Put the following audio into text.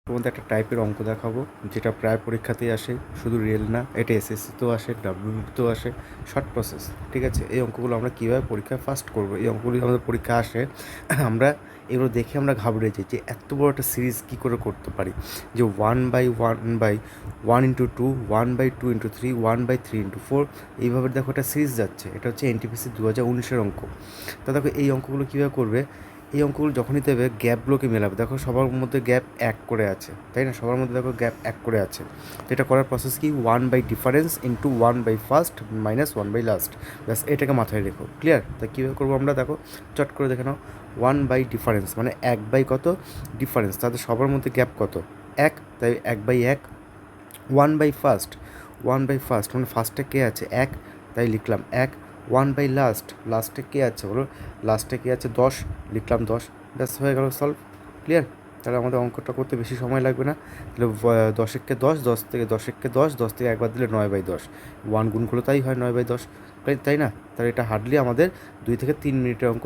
তোমাদের একটা টাইপের অঙ্ক দেখাবো যেটা প্রায় পরীক্ষাতেই আসে, শুধু রিয়েল না, এটা এসএসসিতেও আসে, ডাব্লিউবিতেও আসে। শর্ট প্রসেস, ঠিক আছে? এই অঙ্কগুলো আমরা কীভাবে পরীক্ষায় ফার্স্ট করবো, এই অঙ্কগুলি আমাদের পরীক্ষা আসে, আমরা এগুলো দেখে আমরা ঘাবড়ে যাই যে এত বড় একটা সিরিজ কী করে করতে পারি, যে 1/1/1 × 2, 1/2 × 3, 1/3 × 4, এইভাবে দেখো একটা সিরিজ যাচ্ছে। এটা হচ্ছে এনটিপিসি 2019-এর অঙ্ক। তা দেখো এই অঙ্কগুলো কীভাবে করবে, এই অঙ্কগুলো যখনই দেবে গ্যাপগুলোকে মেলাবে। দেখো সবার মধ্যে গ্যাপ এক করে আছে, তাই না? সবার মধ্যে দেখো গ্যাপ এক করে আছে। তো এটা করার প্রসেস কি, 1/ডিফারেন্স ইন্টু 1/ফার্স্ট মাইনাস 1/লাস্ট। ব্যাস এটাকে মাথায় রেখো। ক্লিয়ার? তা কীভাবে করবো আমরা, দেখো চট করে দেখে নাও। 1/ডিফারেন্স মানে 1/কত ডিফারেন্স, তাদের সবার মধ্যে গ্যাপ কত, 1, তাই 1/1। 1/ফার্স্ট, 1/ফার্স্ট মানে ফার্স্টে কে আছে, 1, তাই লিখলাম 1। 1/লাস্ট, লাস্টে কে আছে বলো, লাস্টে কে আছে, 10, লিখলাম 10। ব্যাস হয়ে গেল সলভ। ক্লিয়ার? তাহলে আমাদের অঙ্কটা করতে বেশি সময় লাগবে না। তাহলে 10 10, 10 থেকে 10 10, 10 থেকে একবার দিলে 9/10, 1 গুণ করলে তাই হয় 9/10, তাই না? তাহলে এটা হার্ডলি আমাদের 2 থেকে 3 মিনিটের অঙ্ক।